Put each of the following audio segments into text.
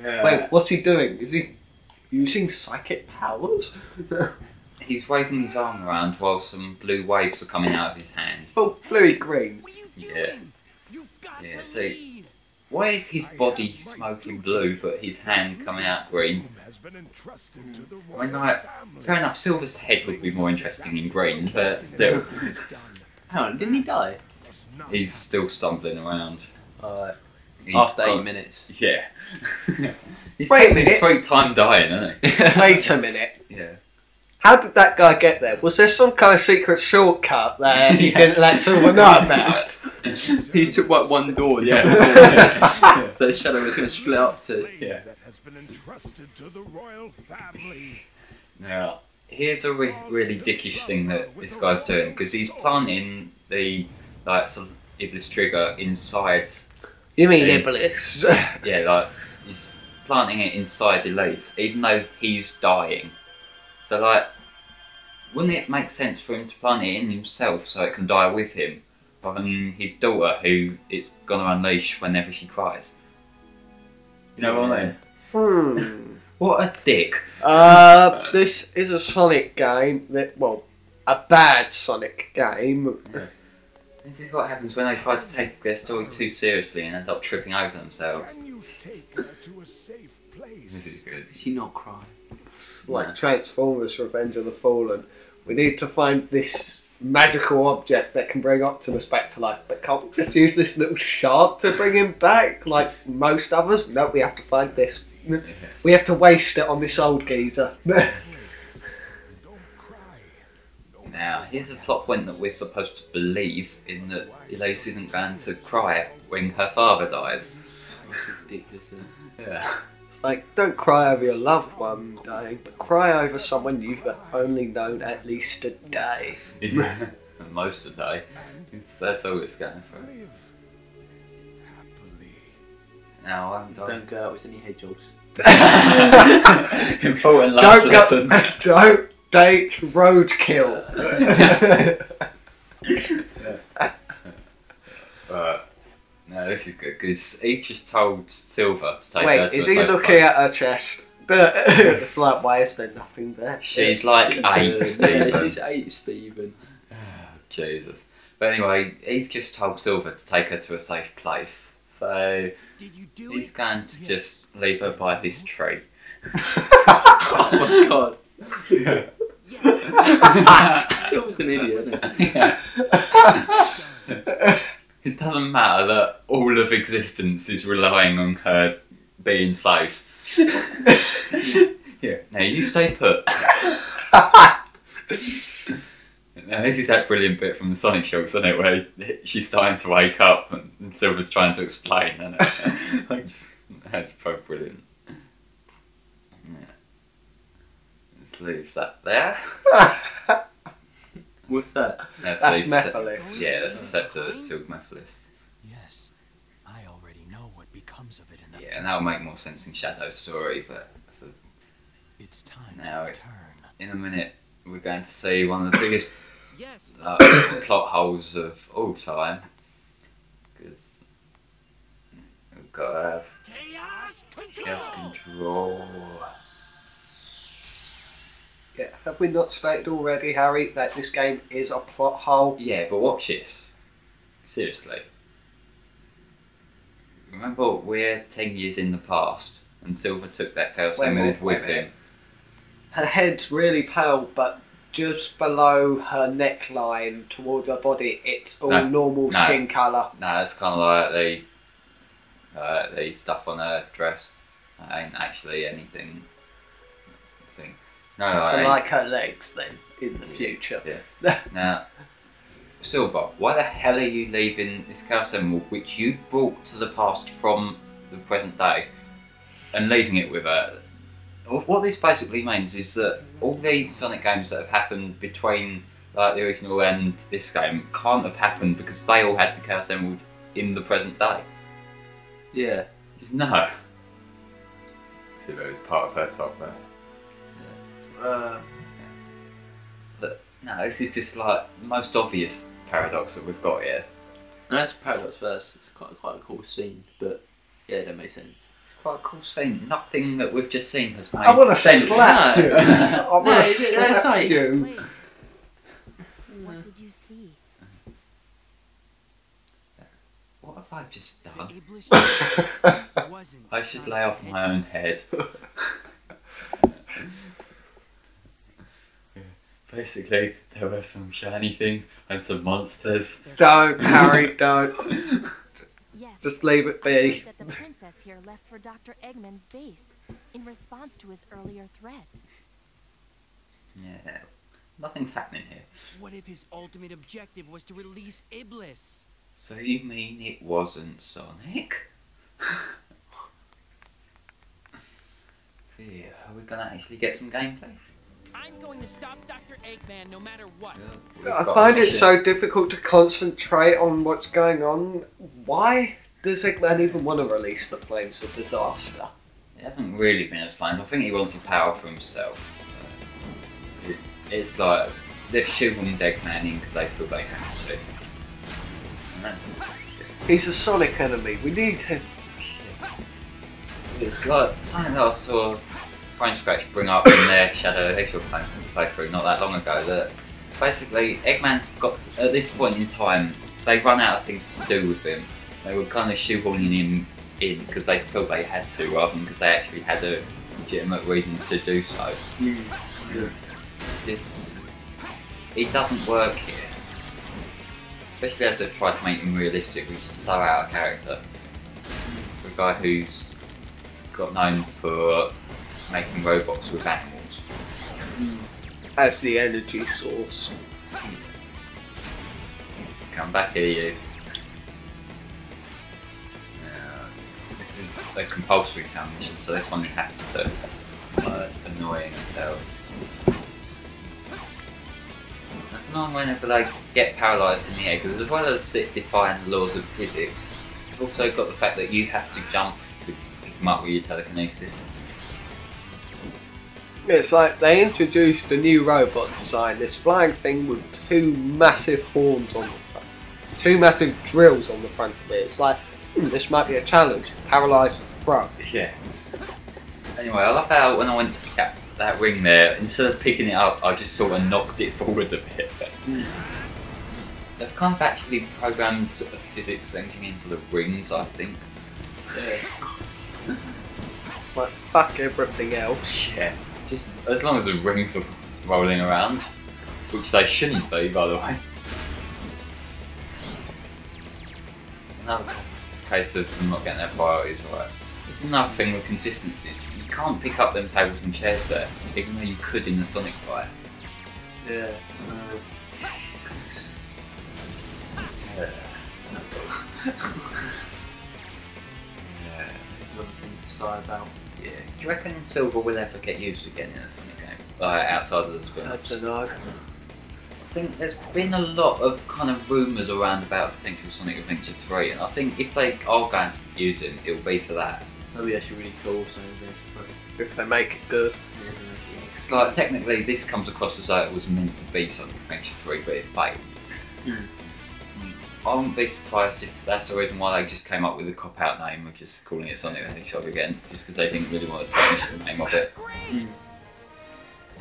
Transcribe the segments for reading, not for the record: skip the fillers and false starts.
Yeah. Wait, what's he doing? Is he using psychic powers? He's waving his arm around while some blue waves are coming out of his hand. Oh, bluey green. Yeah. Yeah, so why is his body smoking blue but his hand coming out green? I mean, like, fair enough, Silver's head would be more interesting in green, but still. Hang on, didn't he die? He's still stumbling around. After 8 minutes. Yeah. He's Wait a taking his minute. sweet time dying, isn't he? Wait a minute. Yeah. How did that guy get there? Was there some kind of secret shortcut that he didn't let Silver know about? He took like one door, the other door. The shadow was going to split up to. Yeah. That has been entrusted to the royal family. Now, here's a really dickish thing that this guy's doing, because he's planting the, like, some Iblis trigger inside. You mean Iblis? Yeah, like, he's planting it inside Elise, even though he's dying. So, like, wouldn't it make sense for him to plant it in himself so it can die with him, rather than his daughter, who it's gonna unleash whenever she cries? You know what I mean? What a dick. This is a Sonic game that, well, a bad Sonic game. Yeah. This is what happens when they try to take their story too seriously and end up tripping over themselves. Can you take her to a safe place? This is good. Did she not cry? It's like Transformers Revenge of the Fallen. We need to find this magical object that can bring Optimus back to life, but can't we just use this little shard to bring him back like most others? No, we have to find this. Yes. We have to waste it on this old geezer. Don't cry. Now, here's a plot point that we're supposed to believe in, that Elise isn't going to cry when her father dies. That's ridiculous. Yeah. It's like, don't cry over your loved one dying, but cry over someone you've only known at least a day. Most of the day. That's all it's going for. Live happily. Now, I'm done. Don't go out with any hedgehogs. Important life lesson. Don't date roadkill. No, this is good, because he just told Silver to take her Wait, to is a he safe looking place. at her chest? It's like, why is there nothing there? She's like 8, Yeah, Stephen. she's 8, Stephen. Jesus. But anyway, he's just told Silver to take her to a safe place. So Did you do he's it? going to just leave her by this tree. Oh my god. Silver's an idiot, isn't he? It doesn't matter that all of existence is relying on her being safe. Yeah. Now you stay put. Now this is that brilliant bit from the Sonic Shocks, isn't it, where she's starting to wake up and Silver's trying to explain, isn't it? Like, that's so brilliant. Yeah. Let's leave that there. What's that? That's the Mephiles. Yeah, that's the scepter that's sealed Mephiles. Yes, I already know what becomes of it in the Yeah, and that'll make more sense in Shadow's story, but It's time Now to it- return. in a minute we're going to see one of the biggest Yes. plot holes of all time, because we've got to have Chaos control. chaos control. Yeah, have we not stated already, Harry, that this game is a plot hole? Yeah, but watch this. Seriously. Remember, we're 10 years in the past, and Silver took that Chaos Wait a Emerald minute, wait a with minute. him. Her head's really pale, but just below her neckline, towards her body, it's all No, normal no. skin colour. No, it's kind of like the stuff on her dress. That ain't actually anything. Thing. No, So I ain't. like her legs, then, in the future. Yeah. Now, Silver, why the hell are you leaving this Chaos Emerald, which you brought to the past from the present day, and leaving it with her? What this basically means is that all these Sonic games that have happened between like the original and this game can't have happened because they all had the Chaos Emerald in the present day. Yeah. Just no. Silver is part of her top there. But no, this is just like the most obvious paradox that we've got here. No, that's Paradox first. It's quite a cool scene, but yeah, that makes sense. It's quite a cool scene. Nothing that we've just seen has made I want to sense. slap you. I want No, to it's slap like- you. Please. What did you see? What have I just The done? Iblis wasn't I should lay off my own head. Basically, there were some shiny things and some monsters. Don't, Harry, don't. Yes. Just leave it be. That the princess here left for Dr. Eggman's base in response to his earlier threat. Yeah, nothing's happening here. What if his ultimate objective was to release Iblis? So you mean it wasn't Sonic? Yeah, are we gonna actually get some gameplay? I'm going to stop Dr. Eggman no matter what. I find it so difficult to concentrate on what's going on. Why does Eggman even want to release the flames of disaster? It hasn't really been explained. I think he wants the power for himself. It's like they've shoehorned Eggman in because they feel they have to. And that's He's a Sonic enemy. We need him. it's like something that I saw Frame Scratch bring up in their Shadow Hedgehog playthrough not that long ago. That basically Eggman's got at this point in time they run out of things to do with him. They were kind of shoehorning him in because they felt they had to, rather than because they actually had a legitimate reason to do so. It's just it doesn't work here. Especially as they've tried to make him realistic, which is so out of character. For a guy who's got known for making robots with animals. As the energy source. Come back here, you. This is a compulsory town mission, so this one we have to do. It's annoying as hell. That's annoying whenever they get paralysed in the air, because as well as it defying the laws of physics, you've also got the fact that you have to jump to pick them up with your telekinesis. It's like they introduced a new robot design. This flying thing with two massive horns on the front. Two massive drills on the front of it. It's like, this might be a challenge. Paralysed throw. Yeah. Anyway, I love how when I went to pick up that ring there, instead of picking it up, I just sort of knocked it forward a bit. They've kind of actually programmed sort of physics engine into the rings, I think. Yeah. It's like, fuck everything else. Yeah. Just as long as the rings are rolling around, which they shouldn't be, by the way. Another case of them not getting their priorities right. It's another thing with consistencies. You can't pick up them tables and chairs there, even though you could in the Sonic fight. Yeah. Another thing to sigh about. Yeah. Do you reckon Silver will ever get used again in a Sonic game? Like outside of the spin-offs? I don't know. I think there's been a lot of kind of rumours around about potential Sonic Adventure 3, and I think if they are going to use him, it will be for that. That'd be actually really cool. So If they make it good. It's like, technically, this comes across as though it was meant to be Sonic Adventure 3, but it failed. I wouldn't be surprised if that's the reason why they just came up with a cop-out name of just calling it Sonic the Hedgehog again, just because they didn't really want to change the name of it.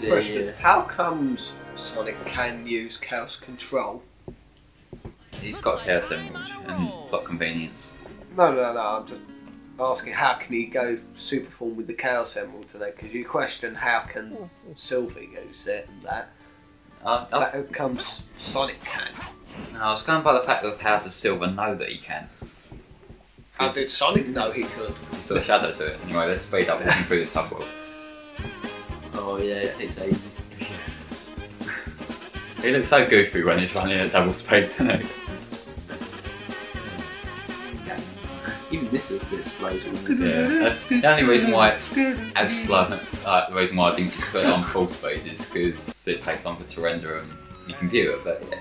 Question, how comes Sonic can use Chaos Control? He's got Chaos Emerald and plot convenience. No, I'm just asking how can he go super form with the Chaos Emerald today? Because you question how can Silver use it and that. How comes Sonic can? No, I was going by the fact of how does Silver know that he can. How did Sonic know he could? He saw Shadow do it. Anyway, let's speed up walking through this hub world. Oh yeah, it takes ages. He looks so goofy when he's running at double speed, doesn't he? Even this is a bit slow. Yeah. The only reason why it's as slow, the reason why I didn't just put it on full speed is because it takes longer to render on your computer. But yeah.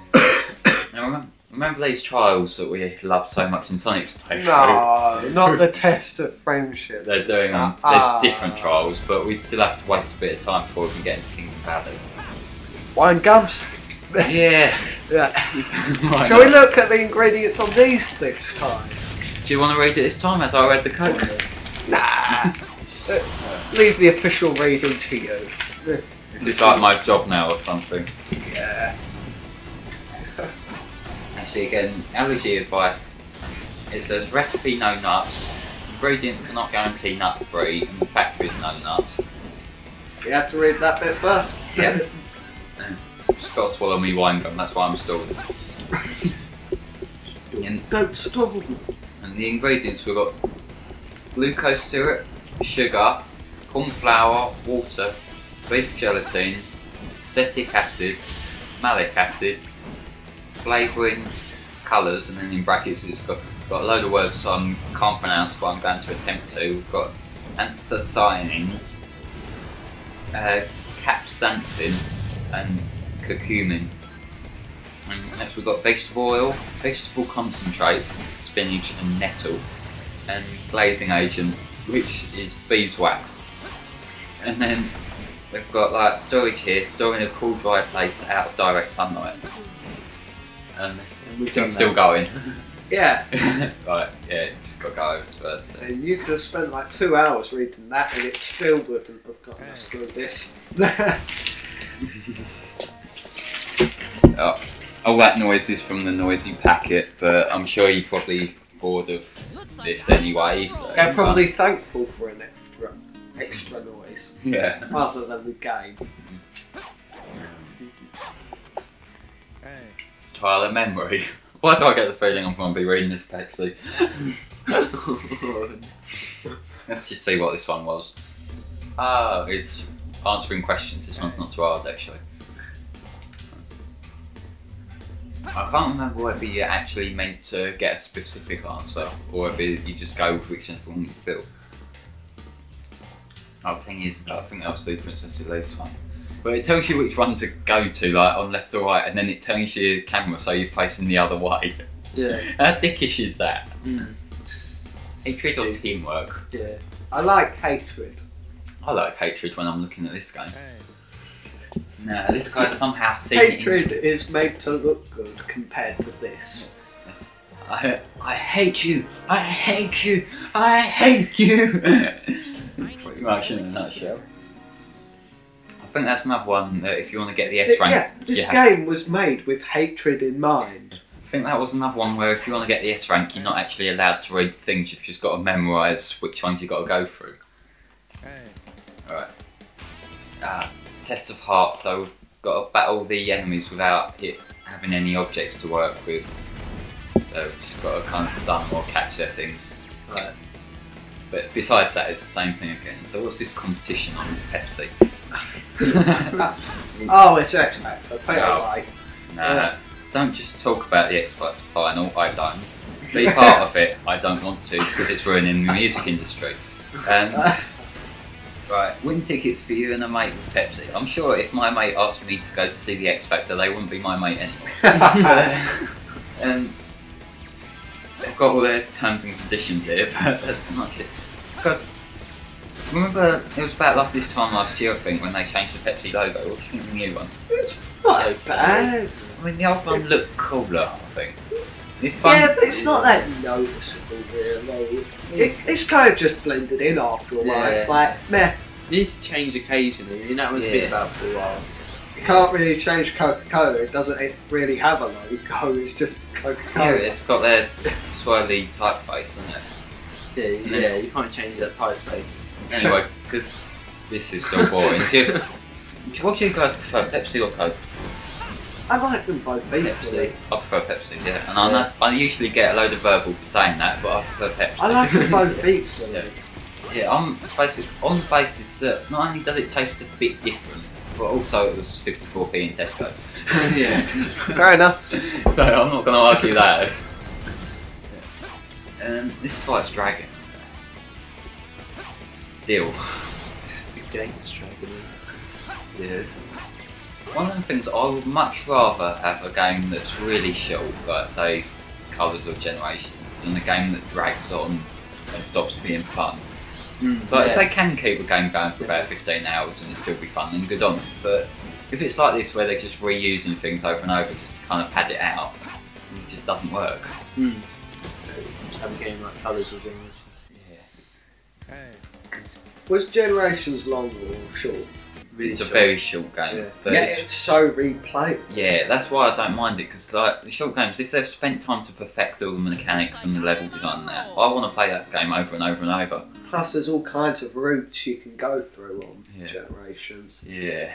Now remember these trials that we loved so much in Sonic's playthrough? No, not the test of friendship. They're doing they're different trials, but we still have to waste a bit of time before we can get into Kingdom Valley. Wine Gums. Yeah. Yeah. Shall we look at the ingredients on these this time? Do you want to read it this time as I read the code? Nah. Leave the official reading to you. Is this like my job now or something? Yeah. Actually, again, allergy advice. It says recipe no nuts. Ingredients cannot guarantee nut free, and the factory is no nuts. You had to read that bit first. Yep. Just got to swallow me wine gum. That's why I'm stalled. Don't stall. And the ingredients we've got glucose syrup, sugar, corn flour, water, beef gelatin, acetic acid, malic acid, flavouring, colours, and then in brackets it's got a load of words I can't pronounce, but I'm going to attempt to. We've got anthocyanins, capsanthin, and curcumin. And next we've got vegetable oil, vegetable concentrates, spinach and nettle, and glazing agent, which is beeswax. And then we've got like storage here, storing in a cool, dry place out of direct sunlight. And this thing's still going. Yeah. Right, yeah, just got to go over to it. And you could have spent like 2 hours reading that and it still wouldn't have gotten us through this. All that noise is from the noisy packet, but I'm sure you're probably bored of this anyway. So They're probably thankful for an extra noise. yeah. Rather than the game. Trial of memory. Why do I get the feeling I'm going to be reading this Pepsi? Let's just see what this one was. Oh, it's answering questions. This one's not too hard actually. I can't remember whether you're actually meant to get a specific answer or whether you just go with whichever one you feel. Oh, 10 years ago, I think that was the Princess Elise one. But it tells you which one to go to, like on left or right, and then it turns your camera so you're facing the other way. Yeah. How dickish is that? Mm. Hatred or teamwork? Yeah. I like hatred. I like hatred when I'm looking at this game. No, this guy's somehow seen it Hatred is made to look good compared to this. I hate you! I hate you! I hate you! Pretty much in a nutshell. I think that's another one that if you want to get the S rank... Yeah, this game was made with hatred in mind. I think that was another one where if you want to get the S rank, you're not actually allowed to read things, you've just got to memorise which ones you've got to go through. Alright. Test of heart, so we've got to battle the enemies without it having any objects to work with. So we've just got to kind of stun them or catch their things. Right. But besides that, it's the same thing again. So what's this competition on this Pepsi? Oh, it's X Factor. Put it Oh. away. Nah, don't just talk about the X Factor final, I don't. Be part of it, I don't want to, because it's ruining the music industry. Right, win tickets for you and a mate with Pepsi. I'm sure if my mate asked me to go to see the X Factor, they wouldn't be my mate anyway. And they've got all their terms and conditions here, but that's not it. Because, remember, it was about like this time last year, I think, when they changed the Pepsi logo. What do you think of the new one? It's not that bad. I mean, the old one looked cooler, I think. This one, Yeah, but it's not that noticeable, really. It's kind of just blended in after a while. Yeah. It's like, meh. You need to change occasionally, and that was been about 4 hours. You can't really change Coca-Cola. It doesn't really have a logo. It's just yeah, Coca-Cola. it's got their swirly typeface, isn't it? Yeah, you can't change that typeface. Anyway, because this is so boring. What do you guys prefer, Pepsi or Coke? I like them both equally. Pepsi. I prefer Pepsi, yeah. And I know, I usually get a load of verbal for saying that, but I prefer Pepsi. I like them both equally. Yeah. Yeah, on the basis that not only does it taste a bit different, but also it was 54p in Tesco. Yeah. Fair enough. So I'm not going to argue that. This fight's dragon. Still. The game's dragging. Yes. One of the things I would much rather have a game that's really short, like say Colours of Generations, than a game that drags on and stops being fun. But if they can keep a game going for about 15 hours and it still be fun, then good on them. But if it's like this where they're just reusing things over and over just to kind of pad it out, it just doesn't work. Just have a game like Colours of Generations. Yeah. Was Generations long or short? Really It's short. a very short game. Yeah, But it's so replayable. yeah, that's why I don't mind it, because like the short games, if they've spent time to perfect all the mechanics and the level design there, I want to play that game over and over and over. Plus, there's all kinds of routes you can go through on Yeah. Generations. Yeah.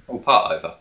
All part over.